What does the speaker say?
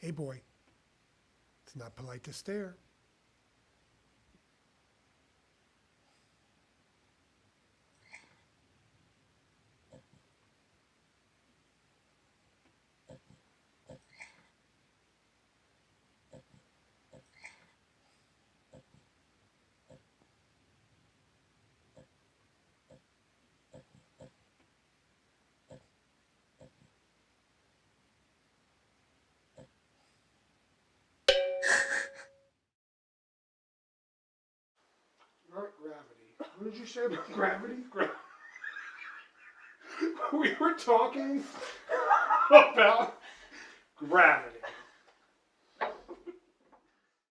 Hey, boy, it's not polite to stare. Not gravity. What did you say about gravity? We were talking about gravity.